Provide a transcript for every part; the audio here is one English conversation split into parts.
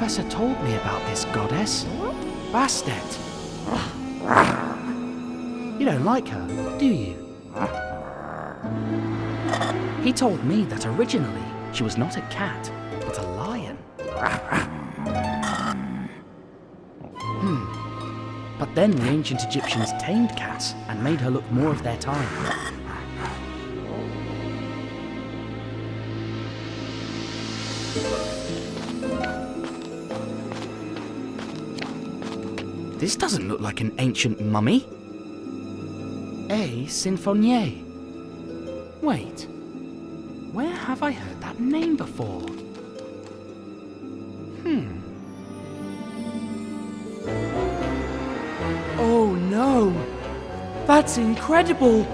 professor told me about this goddess, Bastet. You don't like her, do you? He told me that originally she was not a cat, but a lion. But then the ancient Egyptians tamed cats and made her look more of their time. This doesn't look like an ancient mummy. A Sinfonie. Wait, where have I heard that name before? Oh no! That's incredible!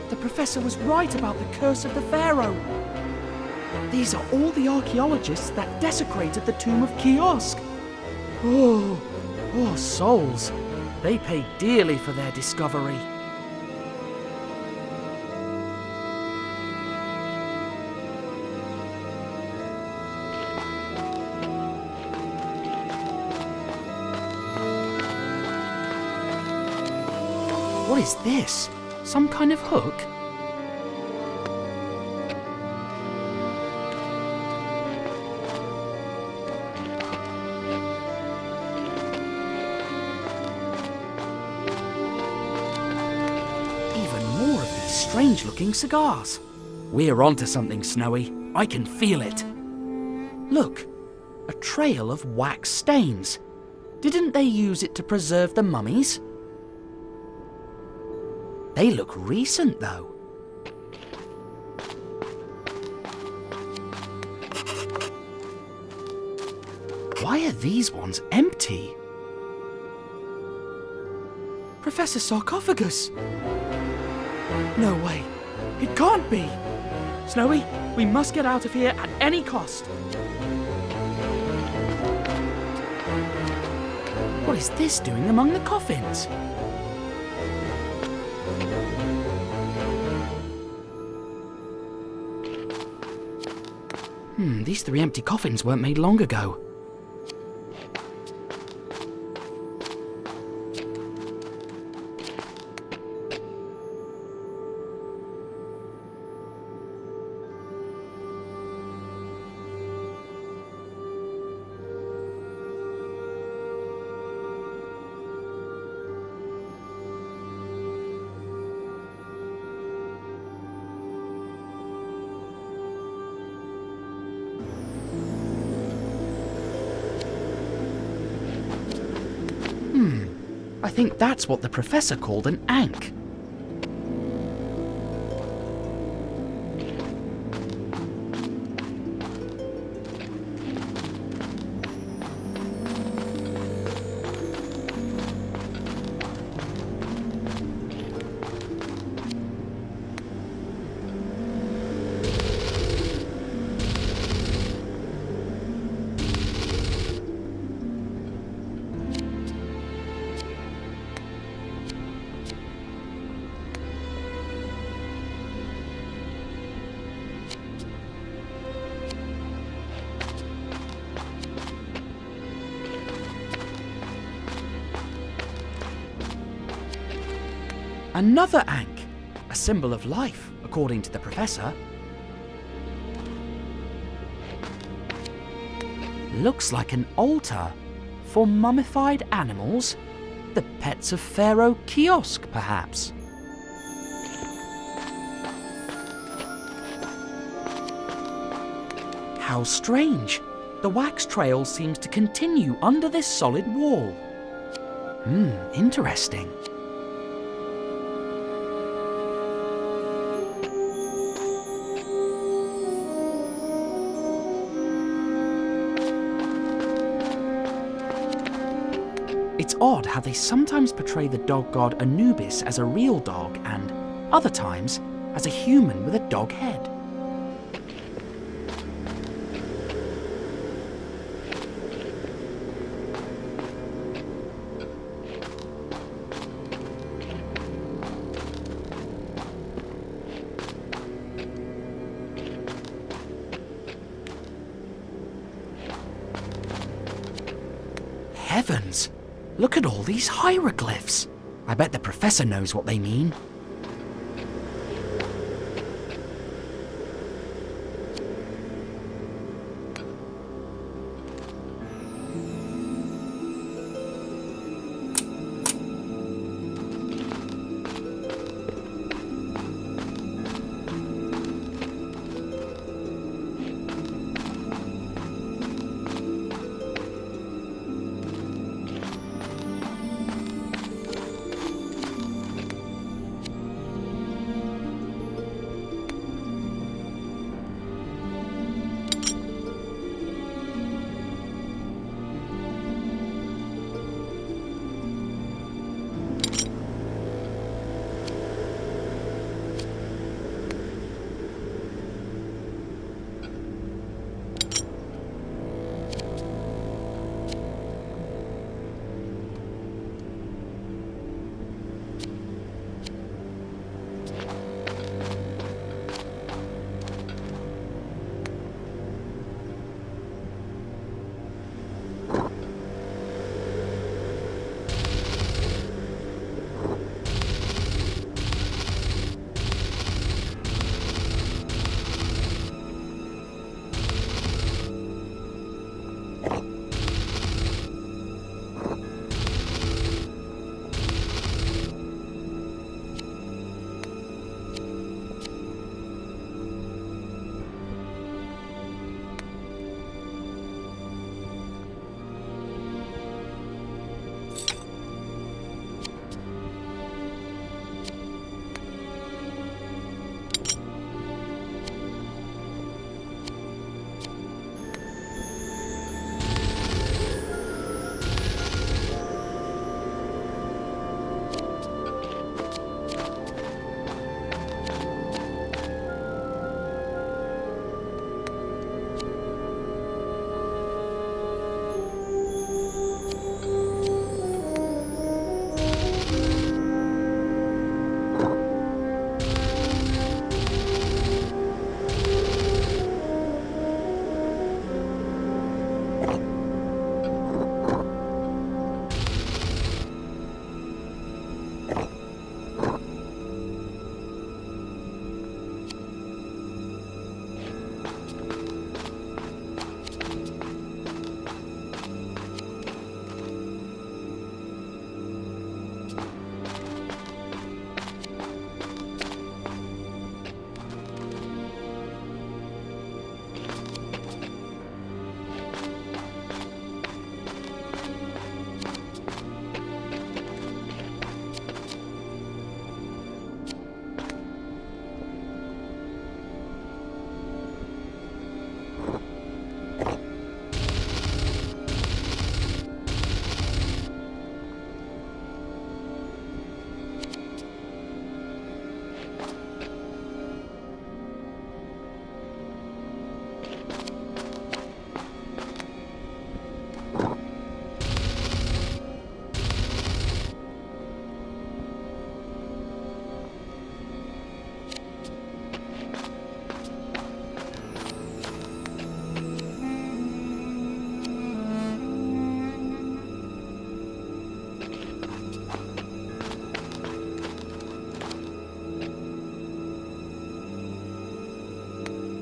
The professor was right about the curse of the Pharaoh. These are all the archaeologists that desecrated the tomb of Kiosk. Oh, souls. They paid dearly for their discovery. What is this? Some kind of hook? Even more of these strange-looking cigars. We're onto something, Snowy. I can feel it. Look, a trail of wax stains. Didn't they use it to preserve the mummies? They look recent, though. Why are these ones empty? Professor Sarcophagus! No way. It can't be! Snowy, we must get out of here at any cost. What is this doing among the coffins? These 3 empty coffins weren't made long ago. I think that's what the professor called an ankh. Another ankh, a symbol of life, according to the professor. Looks like an altar for mummified animals, the pets of Pharaoh Kiosk, perhaps. How strange! The wax trail seems to continue under this solid wall. Interesting. It's odd how they sometimes portray the dog god Anubis as a real dog and, other times, as a human with a dog head. Heavens! Look at all these hieroglyphs. I bet the professor knows what they mean.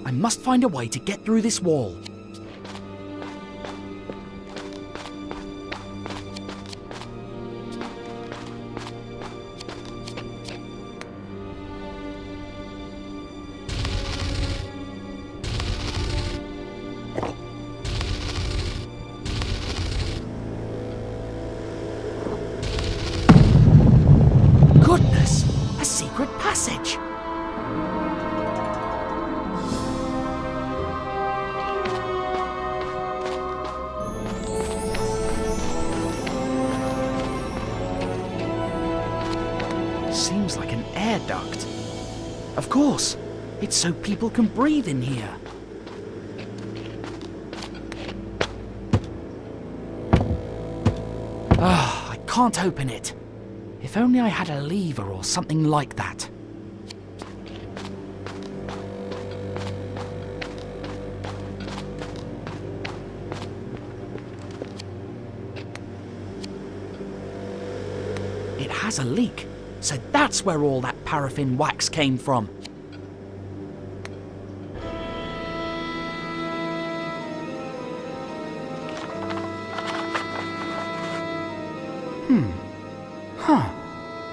I must find a way to get through this wall. Goodness! A secret passage! Seems like an air duct. Of course, it's so people can breathe in here. I can't open it. If only I had a lever or something like that. has a leak, so that's where all that paraffin wax came from.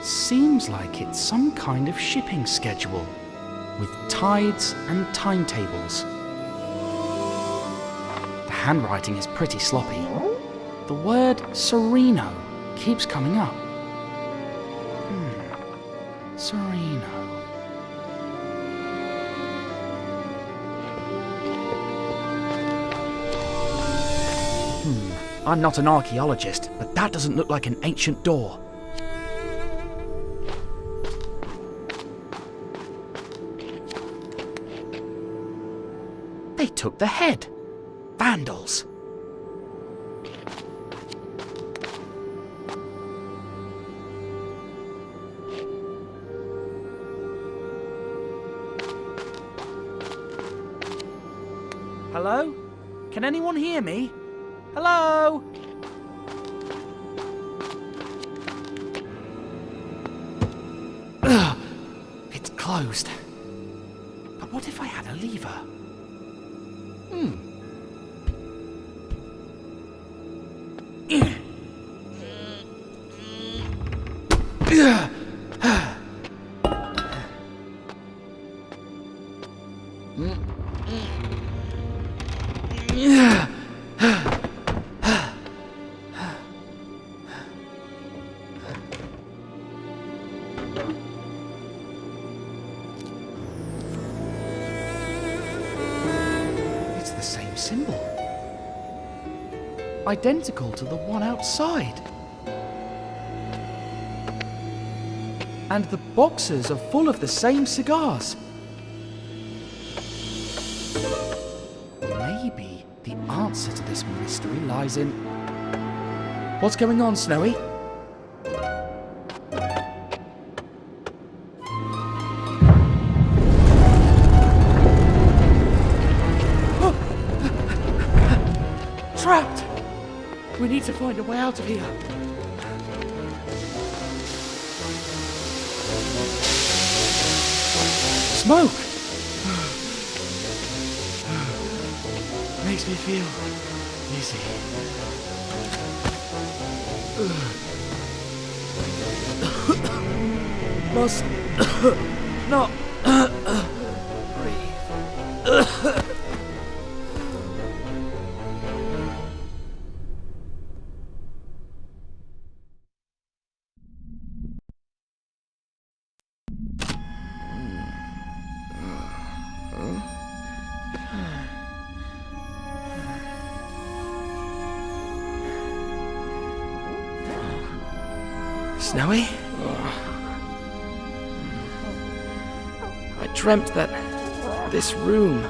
Seems like it's some kind of shipping schedule, with tides and timetables. The handwriting is pretty sloppy. The word Sereno keeps coming up. Sereno. I'm not an archaeologist, but that doesn't look like an ancient door. They took the head. Vandals. Hello? Can anyone hear me? Hello? Ugh, it's closed. But what if I had a lever? It's the same symbol. Identical to the one outside. And the boxes are full of the same cigars. Maybe the answer to this mystery lies in... What's going on, Snowy? Trapped! We need to find a way out of here. Smoke! Makes me feel dizzy. Must not breathe. Snowy? I dreamt that this room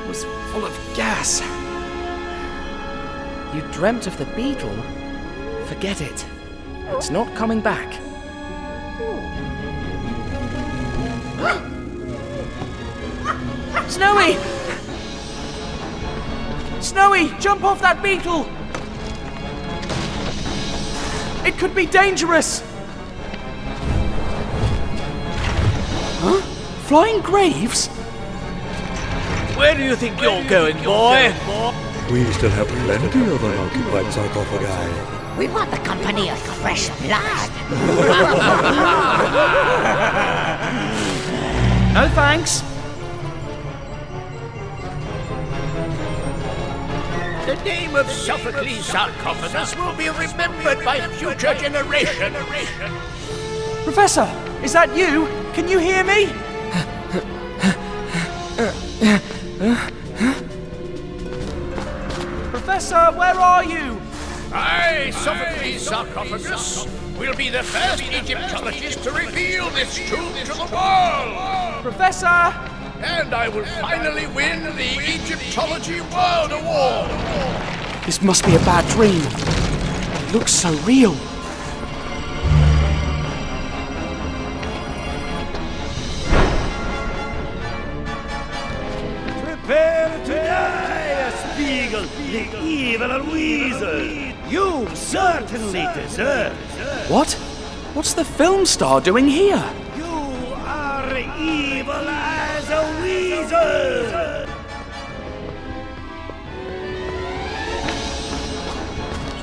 was full of gas. You dreamt of the beetle? Forget it. It's not coming back. Snowy! Snowy, jump off that beetle! It could be dangerous! Huh? Flying graves? Where do you think you're going, boy? We still have plenty of unoccupied sarcophagi. We want the company of fresh blood. No thanks. The name of Sophocles' sarcophagus will be remembered by future generations. Professor, is that you? Can you hear me? Professor, where are you? I, Sophocles' sarcophagus, will be the first Egyptologist to reveal this tomb to the world. Professor! And I will finally win the Egyptology World Award. This must be a bad dream. It looks so real. Prepare to die, Spiegel, the evil weasel! You certainly deserve What? What's the film star doing here? You are evil as a weasel!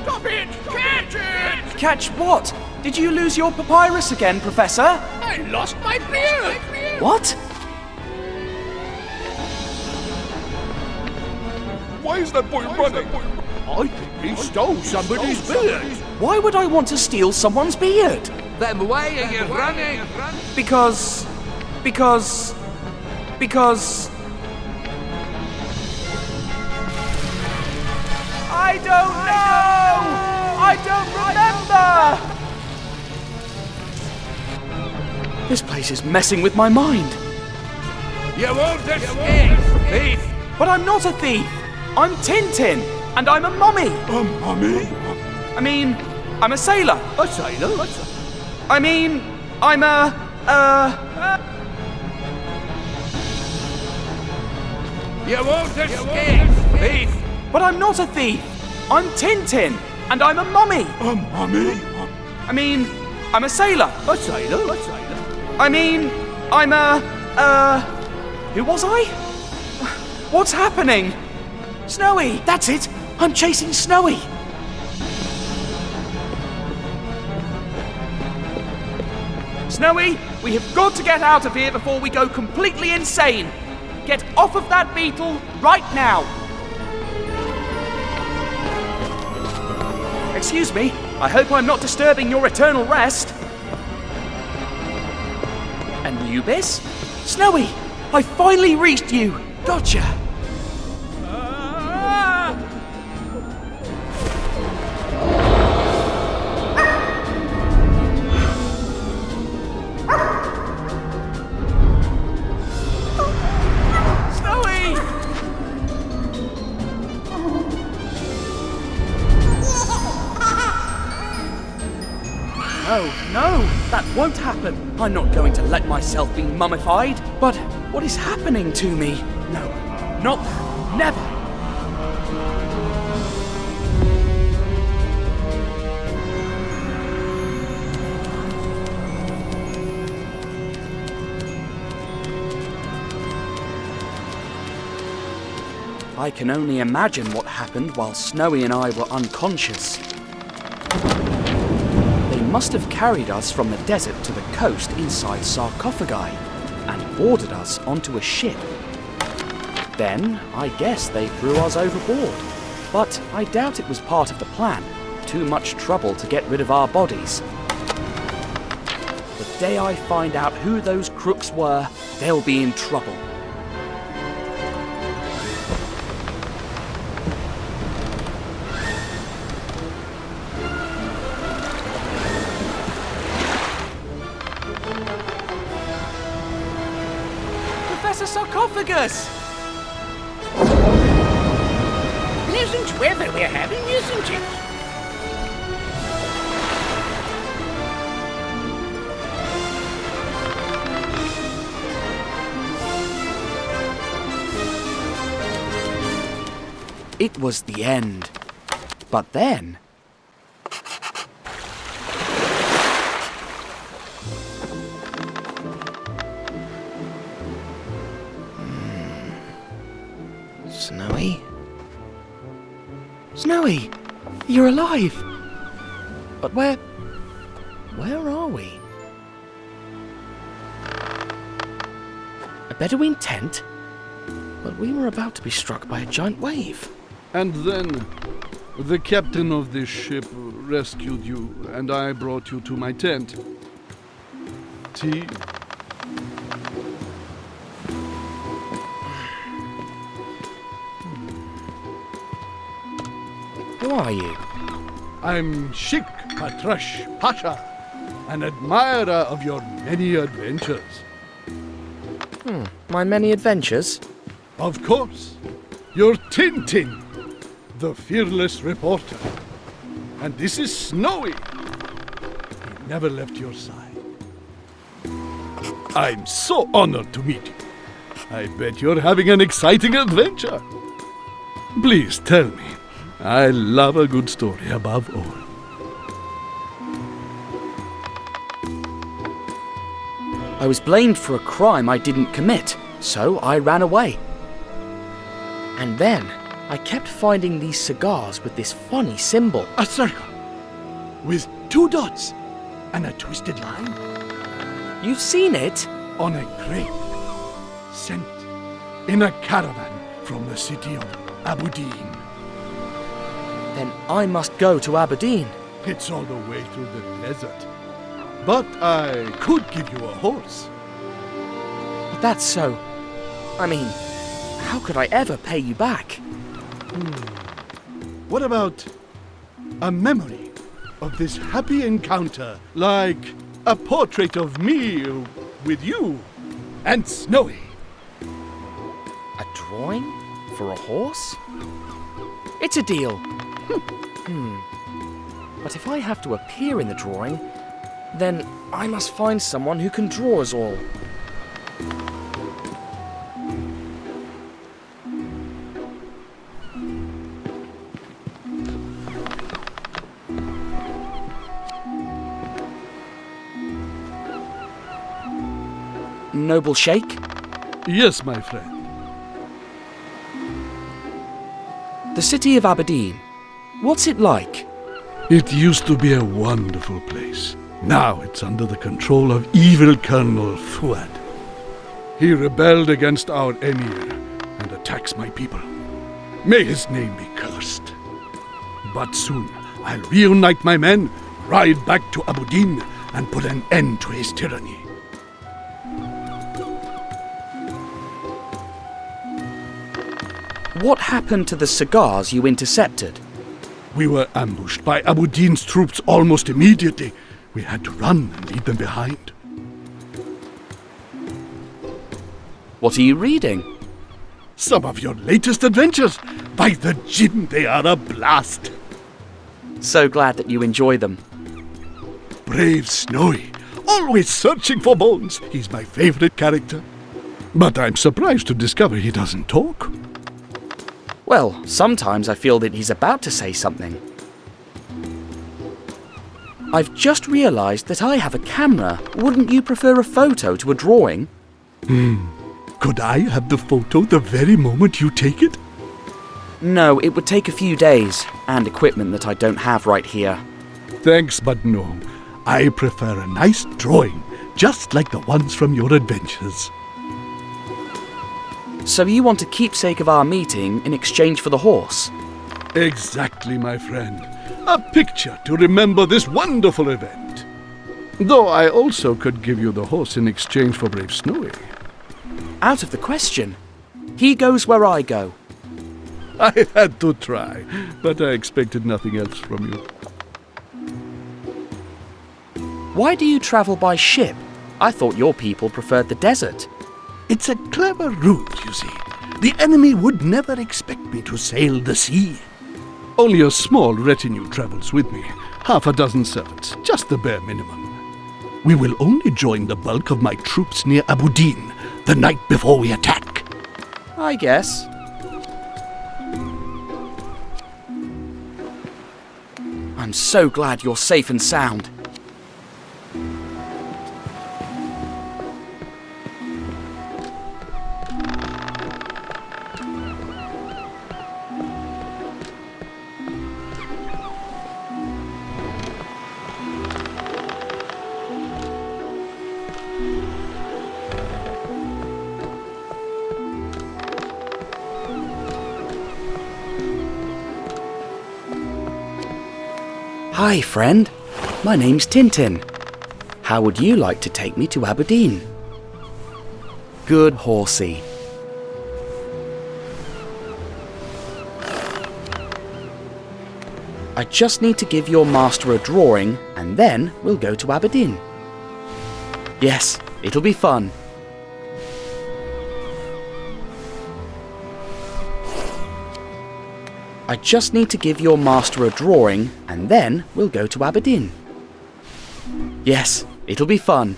Stop it! Catch it! Catch what? Did you lose your papyrus again, Professor? I lost my beard! What? Why is that boy running? I think he stole somebody's beard. Why would I want to steal someone's beard? Then why are you running? Because... I don't know! I don't remember! This place is messing with my mind. You won't escape, thief! But I'm not a thief! I'm Tintin, and I'm a mummy! A mummy? I mean, I'm a sailor. A sailor? I mean, I'm a... You won't escape, thief! But I'm not a thief! I'm Tintin, and I'm a mummy! A mummy? I mean, I'm a sailor. A sailor? I mean, I'm a... Who was I? What's happening? Snowy! That's it! I'm chasing Snowy! Snowy, we have got to get out of here before we go completely insane! Get off of that beetle right now! Excuse me, I hope I'm not disturbing your eternal rest. Anubis? Snowy, I finally reached you! Gotcha! Snowy! No, that won't happen. I'm not going to let myself be mummified. But what is happening to me? No, not that. Never. I can only imagine what happened while Snowy and I were unconscious. They must have carried us from the desert to the coast inside sarcophagi and boarded us onto a ship. Then, I guess they threw us overboard. But I doubt it was part of the plan. Too much trouble to get rid of our bodies. The day I find out who those crooks were, they'll be in trouble. Professor Sarcophagus! Pleasant weather we're having, isn't it? It was the end. But then... Snowy? Snowy! You're alive! But where are we? A Bedouin tent? But we were about to be struck by a giant wave. And then, the captain of this ship rescued you, and I brought you to my tent. Tea? Who are you? I'm Sheikh Patrash Pasha, an admirer of your many adventures. My many adventures? Of course, you're Tintin, the fearless reporter. And this is Snowy. He never left your side. I'm so honored to meet you. I bet you're having an exciting adventure. Please tell me. I love a good story above all. I was blamed for a crime I didn't commit, so I ran away. And then I kept finding these cigars with this funny symbol. A circle with 2 dots and a twisted line You've seen it? on a grape sent in a caravan from the city of Aberdeen. Then I must go to Aberdeen. It's all the way through the desert. But I could give you a horse. But that's so... I mean, how could I ever pay you back? What about a memory of this happy encounter, like a portrait of me with you and Snowy? A drawing? For a horse? It's a deal. But if I have to appear in the drawing, then I must find someone who can draw us all. Noble Sheikh? Yes, my friend. The city of Aberdeen. What's it like? It used to be a wonderful place. Now it's under the control of evil Colonel Fuad. He rebelled against our emir and attacks my people. May his name be cursed. But soon I'll reunite my men, ride back to Aberdeen, and put an end to his tyranny. What happened to the cigars you intercepted? We were ambushed by Aberdeen's troops almost immediately. We had to run and leave them behind. What are you reading? Some of your latest adventures. By the Jinn, they are a blast. So glad that you enjoy them. Brave Snowy, always searching for bones. He's my favorite character. But I'm surprised to discover he doesn't talk. Well, sometimes I feel that he's about to say something. I've just realized that I have a camera. Wouldn't you prefer a photo to a drawing? Could I have the photo the very moment you take it? No, it would take a few days, and equipment that I don't have right here. Thanks, but no. I prefer a nice drawing, just like the ones from your adventures. So you want a keepsake of our meeting in exchange for the horse? Exactly, my friend. A picture to remember this wonderful event. Though I also could give you the horse in exchange for Brave Snowy. Out of the question. He goes where I go. I had to try, but I expected nothing else from you. Why do you travel by ship? I thought your people preferred the desert. It's a clever route, you see. The enemy would never expect me to sail the sea. Only a small retinue travels with me. 6 servants, just the bare minimum. We will only join the bulk of my troops near Aberdeen the night before we attack. I guess. I'm so glad you're safe and sound. Hi, friend. My name's Tintin. How would you like to take me to Aberdeen? Good horsey. I just need to give your master a drawing, and then we'll go to Aberdeen. Yes, it'll be fun. I just need to give your master a drawing, and then we'll go to Aberdeen. Yes, it'll be fun.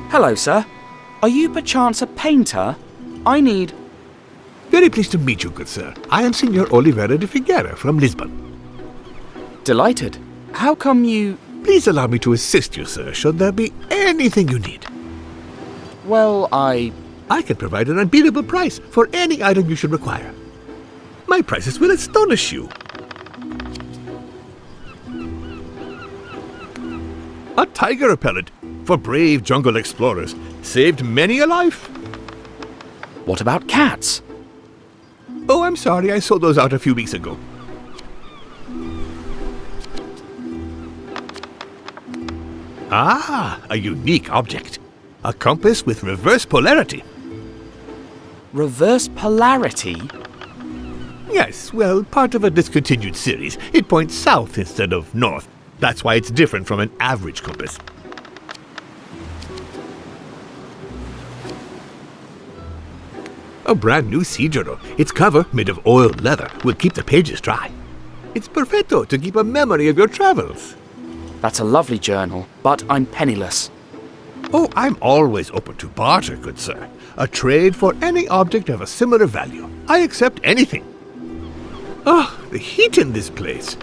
Hello, sir. Are you perchance a painter? I need very pleased to meet you, good sir. I am Senor Oliveira de Figueira from Lisbon. Delighted. How come you... Please allow me to assist you, sir, should there be anything you need. Well, I can provide an unbeatable price for any item you should require. My prices will astonish you. A tiger repellent for brave jungle explorers. Saved many a life. What about cats? Oh, I'm sorry, I sold those out a few weeks ago. Ah, a unique object. A compass with reverse polarity. Reverse polarity? Yes, well, part of a discontinued series. It points south instead of north. That's why it's different from an average compass. A brand new Cigaro. Its cover, made of oiled leather, will keep the pages dry. It's perfecto to keep a memory of your travels. That's a lovely journal, but I'm penniless. Oh, I'm always open to barter, good sir. A trade for any object of a similar value. I accept anything. Ah, the heat in this place.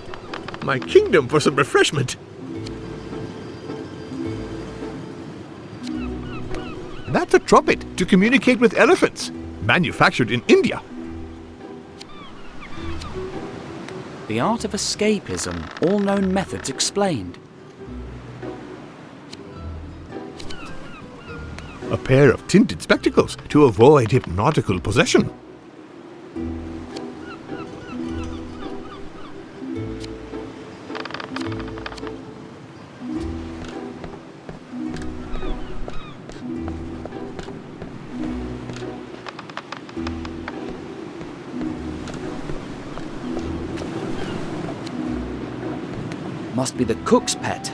My kingdom for some refreshment. That's a trumpet to communicate with elephants. Manufactured in India. The art of escapism, all known methods explained. A pair of tinted spectacles to avoid hypnotical possession. Must be the cook's pet.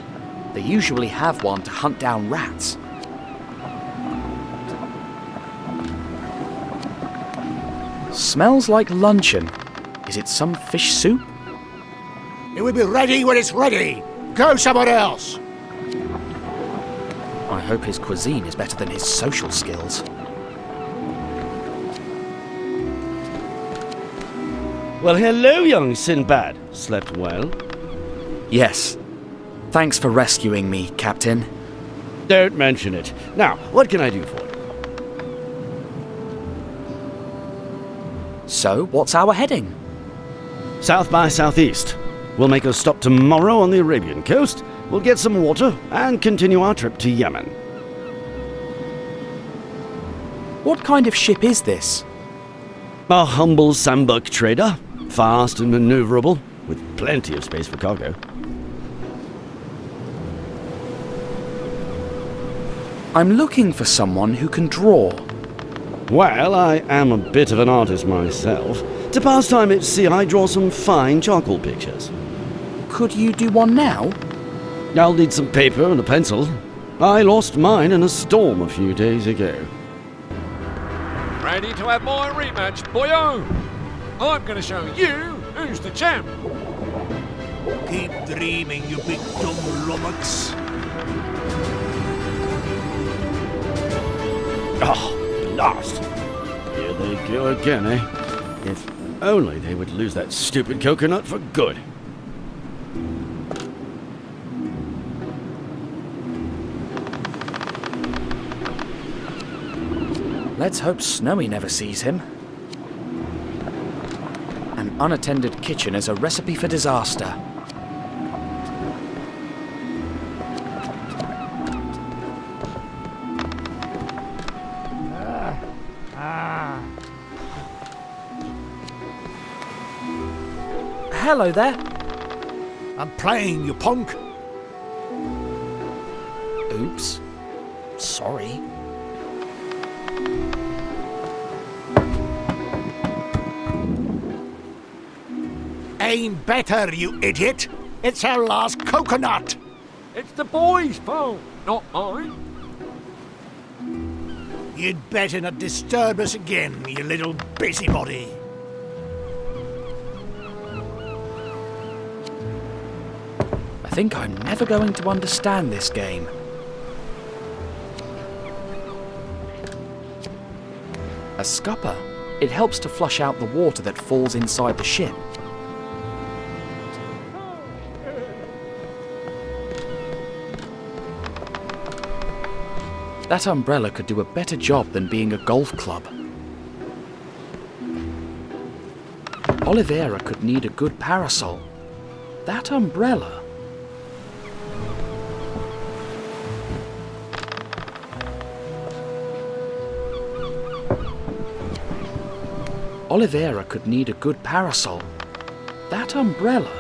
They usually have one to hunt down rats. Smells like luncheon. Is it some fish soup? It will be ready when it's ready. Go somewhere else. I hope his cuisine is better than his social skills. Well, hello, young Sinbad. Slept well? Yes. Thanks for rescuing me, Captain. Don't mention it. Now, what can I do for you? So, what's our heading? South by southeast. We'll make a stop tomorrow on the Arabian coast. We'll get some water and continue our trip to Yemen. What kind of ship is this? A humble sandbug trader. Fast and maneuverable, with plenty of space for cargo. I'm looking for someone who can draw. Well, I am a bit of an artist myself. To pass time at sea, I draw some fine charcoal pictures. Could you do one now? I'll need some paper and a pencil. I lost mine in a storm a few days ago. Ready to have my rematch, boyo? I'm going to show you who's the champ. Keep dreaming, you big dumb lummox. Oh, blast! Here they go again, eh? If only they would lose that stupid coconut for good. Let's hope Snowy never sees him. An unattended kitchen is a recipe for disaster. Hello there. I'm playing, you punk. Oops. Sorry. Aim better, you idiot. It's our last coconut. It's the boys' fault, not mine. You'd better not disturb us again, you little busybody. I think I'm never going to understand this game. A scupper. It helps to flush out the water that falls inside the ship. That umbrella could do a better job than being a golf club. Oliveira could need a good parasol. That umbrella... Oliveira could need a good parasol. That umbrella...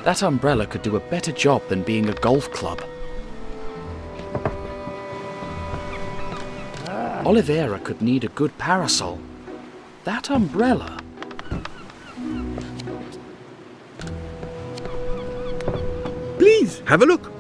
That umbrella could do a better job than being a golf club. Oliveira could need a good parasol. That umbrella... Please, have a look.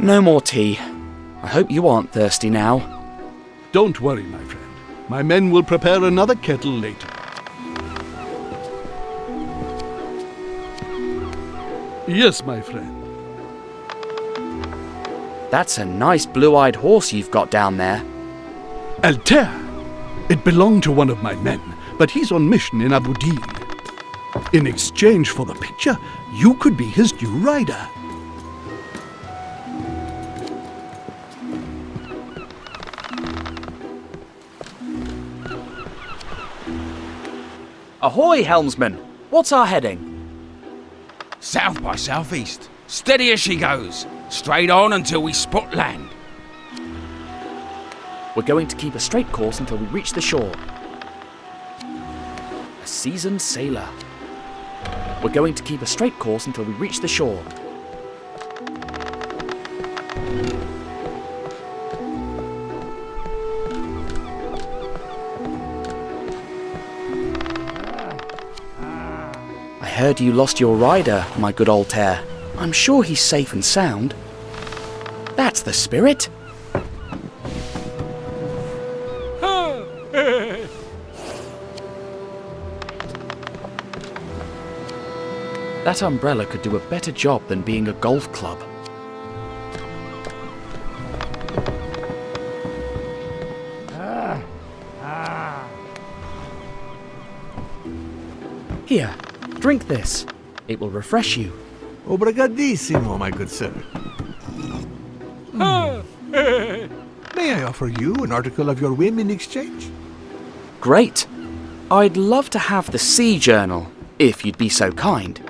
No more tea. I hope you aren't thirsty now. Don't worry, my friend. My men will prepare another kettle later. Yes, my friend. That's a nice blue-eyed horse you've got down there. Altair. It belonged to one of my men, but he's on mission in Abu Din. In exchange for the picture, you could be his new rider. Ahoy, helmsman! What's our heading? South by southeast. Steady as she goes. Straight on until we spot land. We're going to keep a straight course until we reach the shore. A seasoned sailor. We're going to keep a straight course until we reach the shore. I heard you lost your rider, my good Altair. I'm sure he's safe and sound. That's the spirit. That umbrella could do a better job than being a golf club. Here, drink this. It will refresh you. Obrigadissimo, my good sir. May I offer you an article of your whim in exchange? Great. I'd love to have the Sea Journal, if you'd be so kind.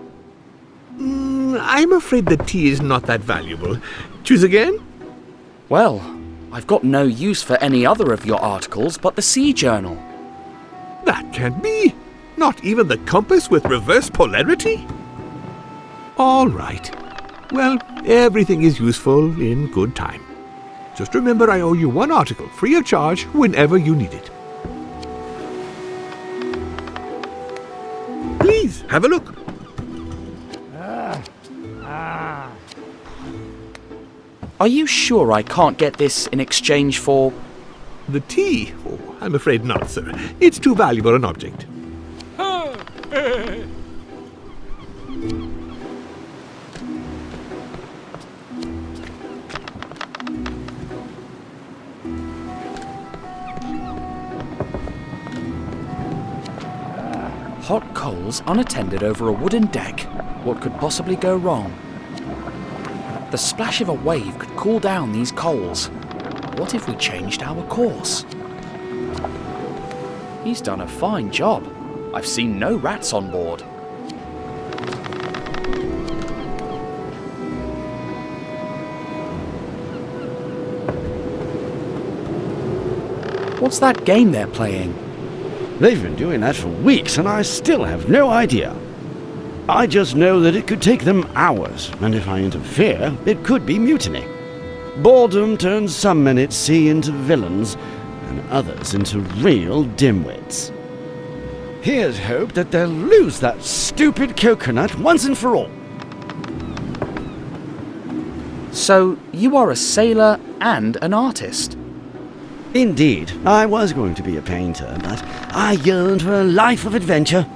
I'm afraid the tea is not that valuable. Choose again? Well, I've got no use for any other of your articles but the Sea Journal. That can't be. Not even the compass with reverse polarity? All right. Well, everything is useful in good time. Just remember I owe you one article, free of charge, whenever you need it. Please, have a look. Are you sure I can't get this in exchange for... The tea? Oh, I'm afraid not, sir. It's too valuable an object. Hot coals unattended over a wooden deck. What could possibly go wrong? The splash of a wave could cool down these coals. What if we changed our course? He's done a fine job. I've seen no rats on board. What's that game they're playing? They've been doing that for weeks, and I still have no idea. I just know that it could take them hours, and if I interfere, it could be mutiny. Boredom turns some men at sea into villains, and others into real dimwits. Here's hope that they'll lose that stupid coconut once and for all. So, you are a sailor and an artist? Indeed, I was going to be a painter, but I yearned for a life of adventure.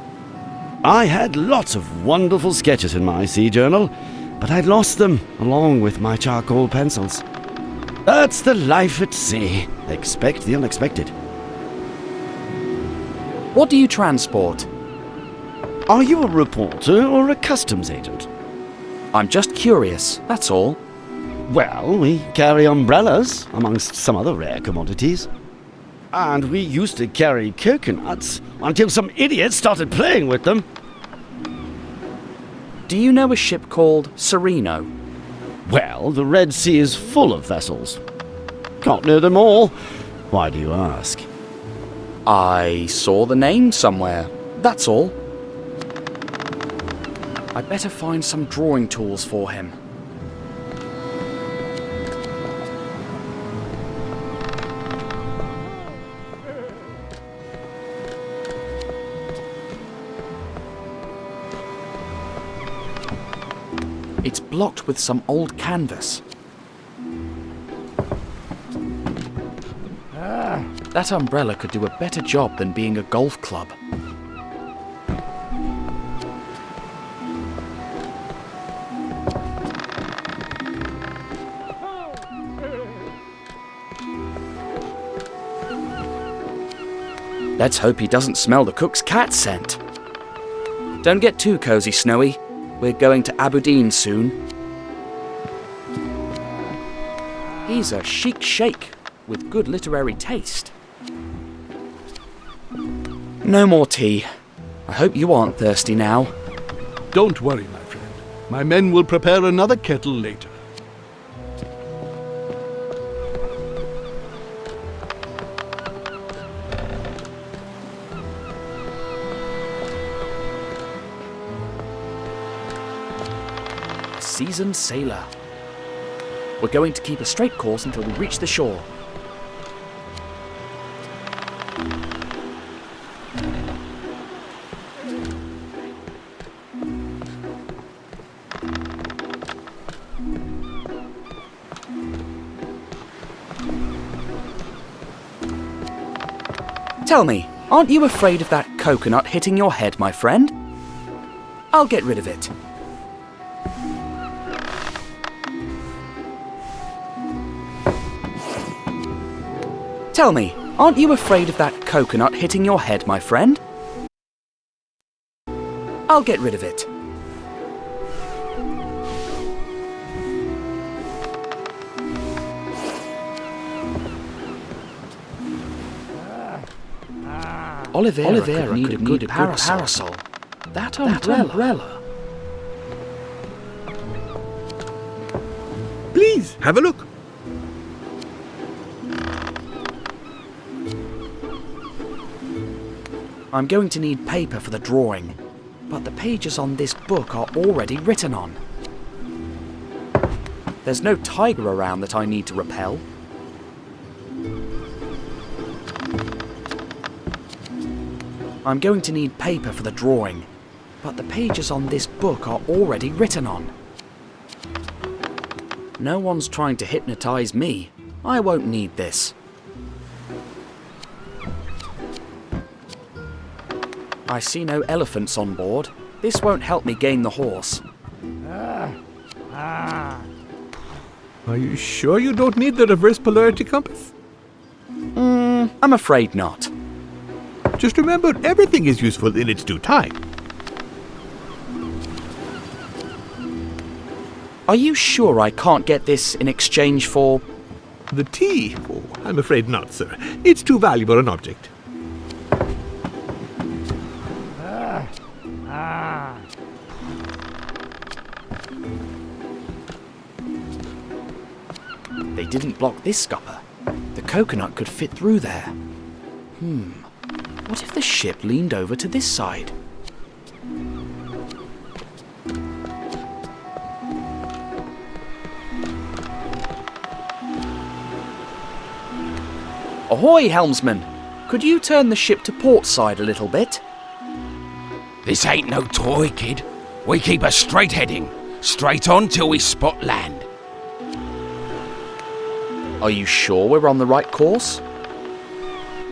I had lots of wonderful sketches in my sea journal, but I'd lost them along with my charcoal pencils. That's the life at sea. Expect the unexpected. What do you transport? Are you a reporter or a customs agent? I'm just curious, that's all. Well, we carry umbrellas, amongst some other rare commodities. And we used to carry coconuts until some idiot started playing with them. Do you know a ship called Sereno? Well, the Red Sea is full of vessels. Can't know them all. Why do you ask? I saw the name somewhere, that's all. I'd better find some drawing tools for him. It's blocked with some old canvas. That umbrella could do a better job than being a golf club. Let's hope he doesn't smell the cook's cat scent. Don't get too cozy, Snowy. We're going to Aberdeen soon. He's a chic sheikh with good literary taste. No more tea. I hope you aren't thirsty now. Don't worry, my friend. My men will prepare another kettle later. A seasoned sailor. We're going to keep a straight course until we reach the shore. Tell me, aren't you afraid of that coconut hitting your head, my friend? I'll get rid of it. Tell me, aren't you afraid of that coconut hitting your head, my friend? I'll get rid of it. Oliveira could need a good parasol. That umbrella. Please, have a look. I'm going to need paper for the drawing, but the pages on this book are already written on. There's no tiger around that I need to repel. I'm going to need paper for the drawing, but the pages on this book are already written on. No one's trying to hypnotize me. I won't need this. I see no elephants on board. This won't help me gain the horse. Are you sure you don't need the reverse polarity compass? I'm afraid not. Just remember, everything is useful in its due time. Are you sure I can't get this in exchange for... The tea? Oh, I'm afraid not, sir. It's too valuable an object. They didn't block this scupper. The coconut could fit through there. What if the ship leaned over to this side? Ahoy, helmsman! Could you turn the ship to port side a little bit? This ain't no toy, kid. We keep a straight heading. Straight on till we spot land. Are you sure we're on the right course?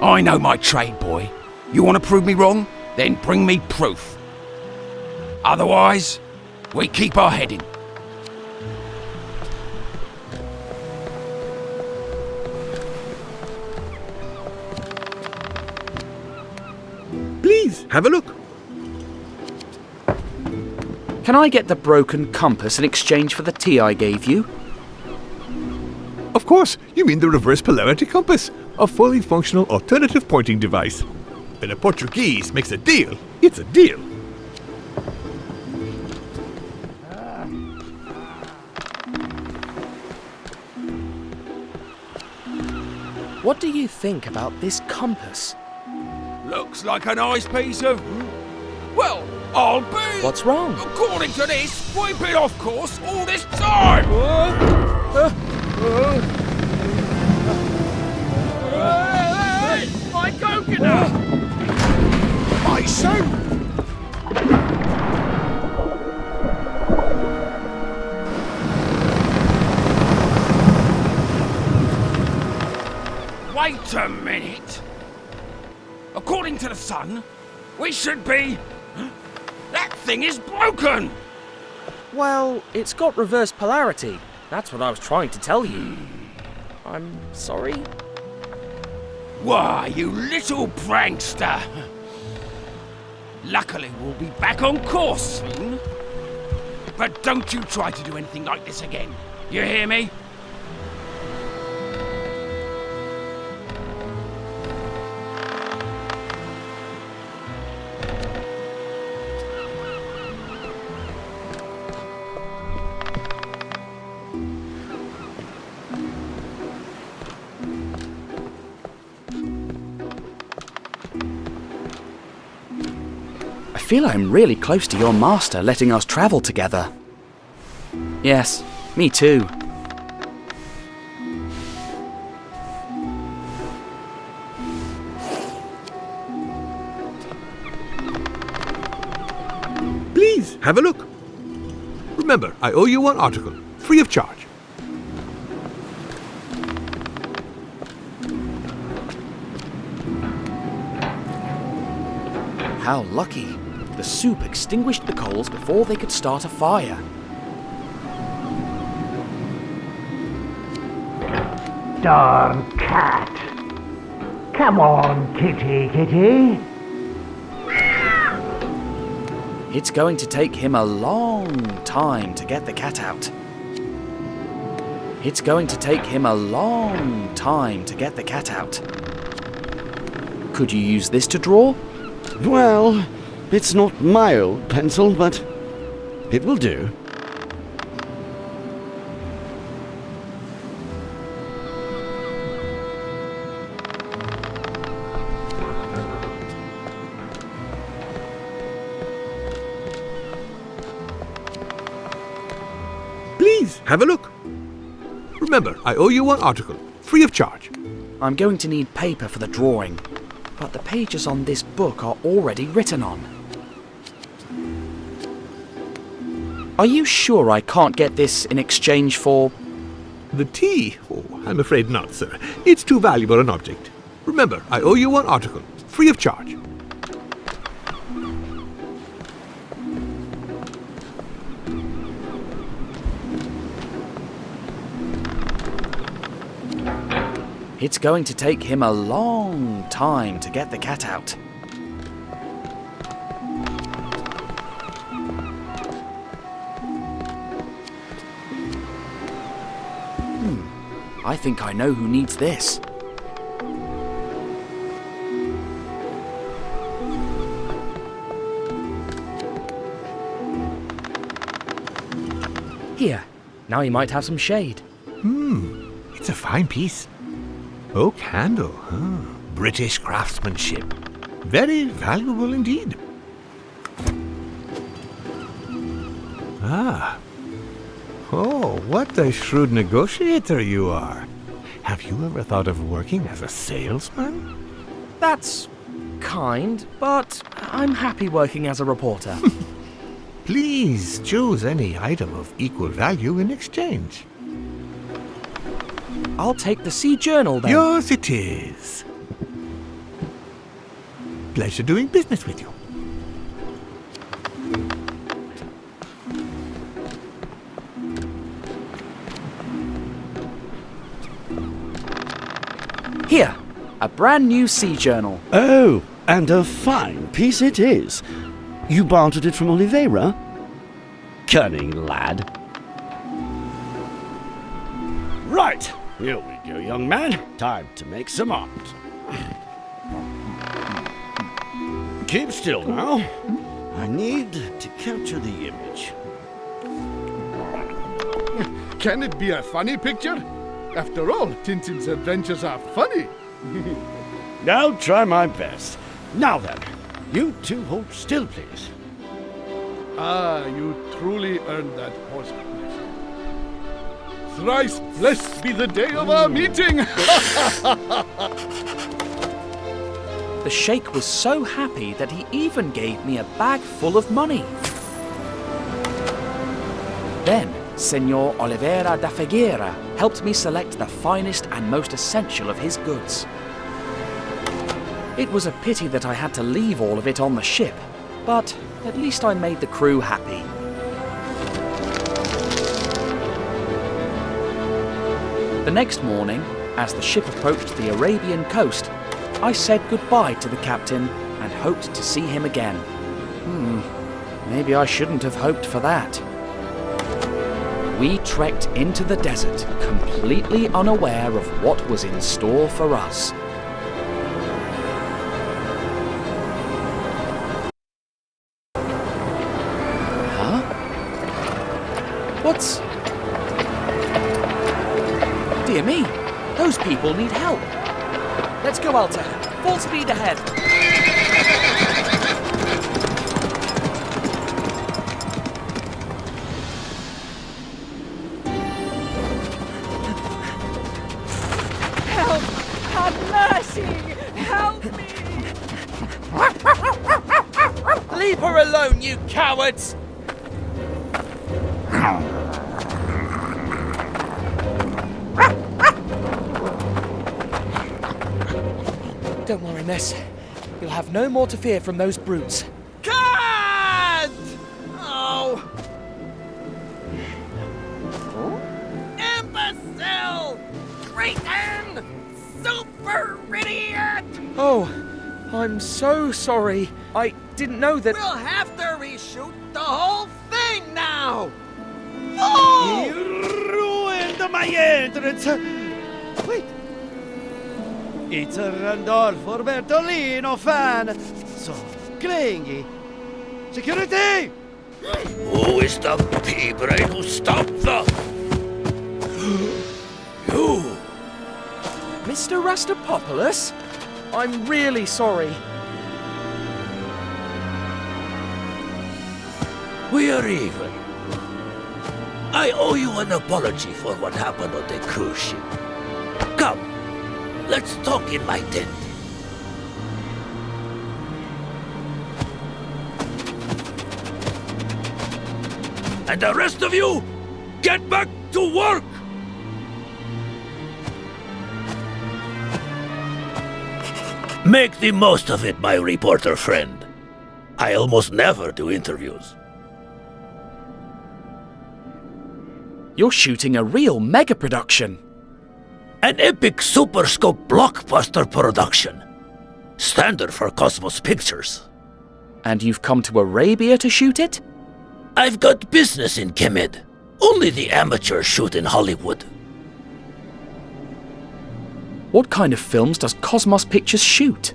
I know my trade, boy. You want to prove me wrong? Then bring me proof. Otherwise, we keep our heading. Please, have a look. Can I get the broken compass in exchange for the tea I gave you? Of course, you mean the reverse polarity compass, a fully functional alternative pointing device. When a Portuguese makes a deal, it's a deal. What do you think about this compass? Looks like a nice piece of... Well, I'll be... What's wrong? According to this, we've been off course all this time! Hey, my coconut! My son! Wait a minute! According to the sun, we should be... That thing is broken! Well, it's got reverse polarity. That's what I was trying to tell you. I'm sorry? Why, you little prankster! Luckily, we'll be back on course soon. But don't you try to do anything like this again. You hear me? I feel I'm really close to your master letting us travel together. Yes, me too. Please, have a look. Remember, I owe you one article, free of charge. How lucky. The soup extinguished the coals before they could start a fire. Darn cat. Come on, kitty, kitty. It's going to take him a long time to get the cat out. It's going to take him a long time to get the cat out. Could you use this to draw? Well, it's not my old pencil, but it will do. Please, have a look. Remember, I owe you one article, free of charge. I'm going to need paper for the drawing, but the pages on this book are already written on. Are you sure I can't get this in exchange for... The tea? Oh, I'm afraid not, sir. It's too valuable an object. Remember, I owe you one article, free of charge. It's going to take him a long time to get the cat out. I think I know who needs this. Here, now you might have some shade. It's a fine piece. Oak handle, huh? British craftsmanship. Very valuable indeed. Ah. Oh, what a shrewd negotiator you are. Have you ever thought of working as a salesman? That's kind, but I'm happy working as a reporter. Please choose any item of equal value in exchange. I'll take the Sea Journal then. Yours it is. Pleasure doing business with you. Here, a brand new Sea Journal. Oh, and a fine piece it is. You bartered it from Oliveira? Cunning lad. Right, here we go, young man. Time to make some art. Keep still now. I need to capture the image. Can it be a funny picture? After all, Tintin's adventures are funny. I'll try my best. Now then, you two hold still, please. Ah, you truly earned that horsemanship. Thrice blessed be the day of our meeting! The Sheikh was so happy that he even gave me a bag full of money. Then, Senor Oliveira da Figueira helped me select the finest and most essential of his goods. It was a pity that I had to leave all of it on the ship, but at least I made the crew happy. The next morning, as the ship approached the Arabian coast, I said goodbye to the captain and hoped to see him again. Maybe I shouldn't have hoped for that. We trekked into the desert, completely unaware of what was in store for us. Huh? What's... Dear me, those people need help. Let's go, Alta. Full speed ahead. Help! Have mercy! Help me! Leave her alone, you cowards! Don't worry, miss. You'll have no more to fear from those brutes. God! Oh! Imbecile! Traitor! Super idiot! Oh, I'm so sorry. I didn't know that... We'll have to reshoot the whole thing now! Oh! You ruined my entrance! Wait. It's a Randolfo Bertolino fan! So clingy! Security! Who is the PtBr who stopped the... You! Mr. Rastapopoulos? I'm really sorry. We are even. I owe you an apology for what happened on the cruise ship. Come, let's talk in my tent. And the rest of you, get back to work! Make the most of it, my reporter friend. I almost never do interviews. You're shooting a real mega production. An epic super scope blockbuster production. Standard for Cosmos Pictures. And you've come to Arabia to shoot it? I've got business in Kemed. Only the amateurs shoot in Hollywood. What kind of films does Cosmos Pictures shoot?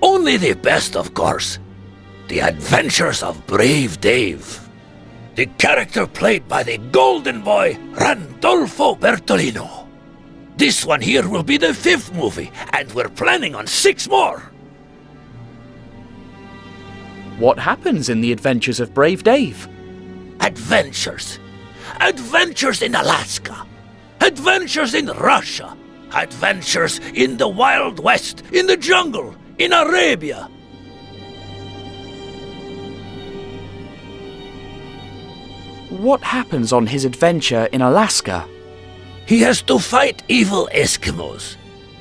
Only the best, of course. The Adventures of Brave Dave. The character played by the golden boy, Randolfo Bertolino. This one here will be the 5th movie, and we're planning on 6 more. What happens in the Adventures of Brave Dave? Adventures. Adventures in Alaska. Adventures in Russia. Adventures in the Wild West, in the jungle, In Arabia. What happens on his adventure in Alaska? He has to fight evil Eskimos.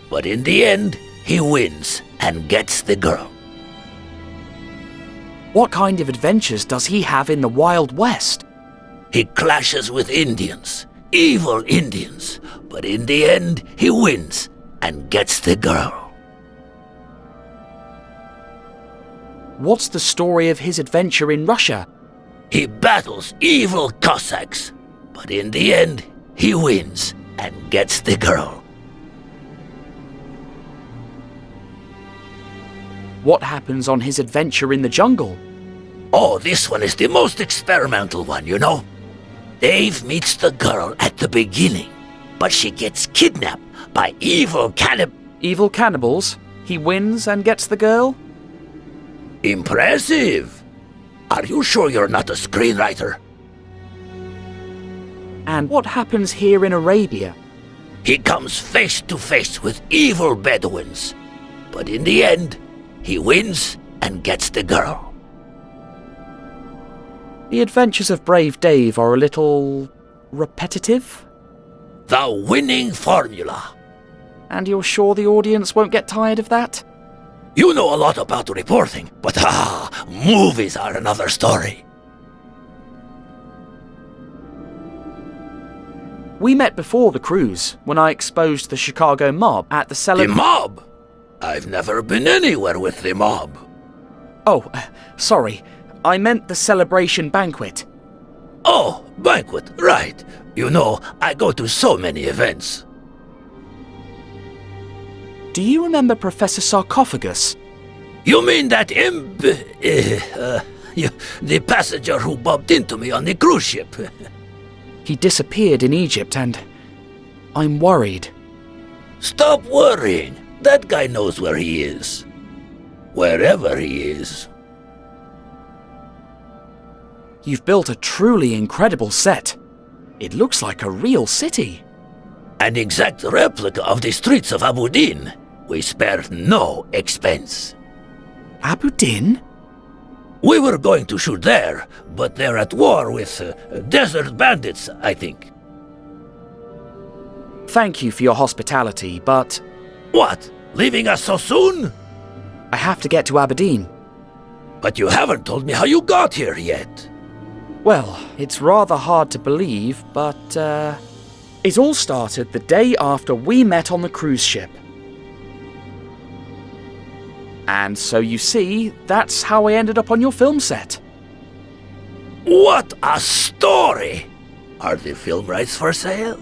But in the end, he wins and gets the girl. What kind of adventures does he have in the Wild West? He clashes with Indians, evil Indians. But in the end, he wins and gets the girl. What's the story of his adventure in Russia? He battles evil Cossacks. But in the end, he wins and gets the girl. What happens on his adventure in the jungle? Oh, this one is the most experimental one, you know. Dave meets the girl at the beginning, but she gets kidnapped by evil Evil cannibals? He wins and gets the girl? Impressive! Are you sure you're not a screenwriter? And what happens here in Arabia? He comes face to face with evil Bedouins, but in the end, he wins and gets the girl. The adventures of Brave Dave are a little repetitive? The winning formula. And you're sure the audience won't get tired of that? You know a lot about reporting, but movies are another story. We met before the cruise, when I exposed the Chicago mob at the The mob? I've never been anywhere with the mob. Oh, sorry. I meant the celebration banquet. Oh, banquet, right. You know, I go to so many events. Do you remember Professor Sarcophagus? You mean that the passenger who bumped into me on the cruise ship? He disappeared in Egypt and I'm worried. Stop worrying. That guy knows where he is. Wherever he is. You've built a truly incredible set. It looks like a real city. An exact replica of the streets of Abu Din. We spared no expense. Abu Din? We were going to shoot there, but they're at war with desert bandits, I think. Thank you for your hospitality, but... What? Leaving us so soon? I have to get to Aberdeen. But you haven't told me how you got here yet. Well, it's rather hard to believe, but, it all started the day after we met on the cruise ship. And so you see, that's how I ended up on your film set. What a story! Are the film rights for sale?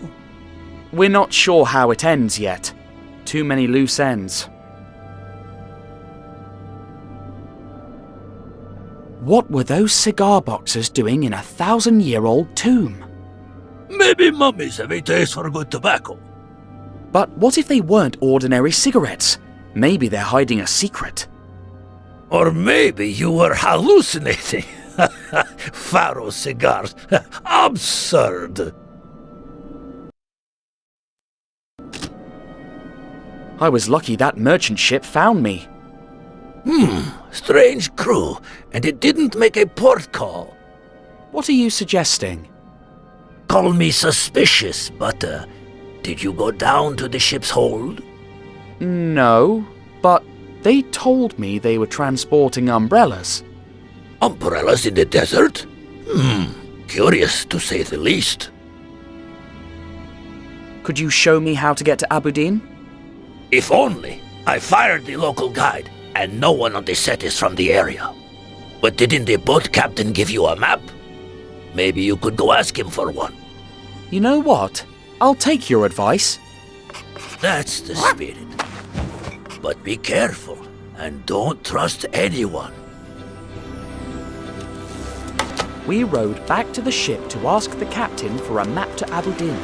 We're not sure how it ends yet. Too many loose ends. What were those cigar boxes doing in a 1,000-year-old tomb? Maybe mummies have a taste for good tobacco. But what if they weren't ordinary cigarettes? Maybe they're hiding a secret. Or maybe you were hallucinating. Pharaoh cigars. Absurd. I was lucky that merchant ship found me. Strange crew, and it didn't make a port call. What are you suggesting? Call me suspicious, but did you go down to the ship's hold? No, but they told me they were transporting umbrellas. Umbrellas in the desert? Curious to say the least. Could you show me how to get to Aberdeen? If only. I fired the local guide, and no one on the set is from the area. But didn't the boat captain give you a map? Maybe you could go ask him for one. You know what? I'll take your advice. That's the spirit. But be careful, and don't trust anyone. We rowed back to the ship to ask the captain for a map to Aberdeen.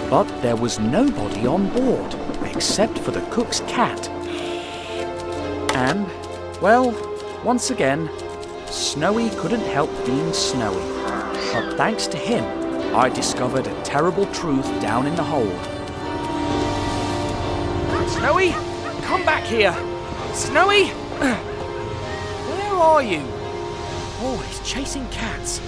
But there was nobody on board, except for the cook's cat. And, well, once again, Snowy couldn't help being snowy. But thanks to him, I discovered a terrible truth down in the hold. Snowy, Come back here! Snowy! Where are you? Oh, he's chasing cats.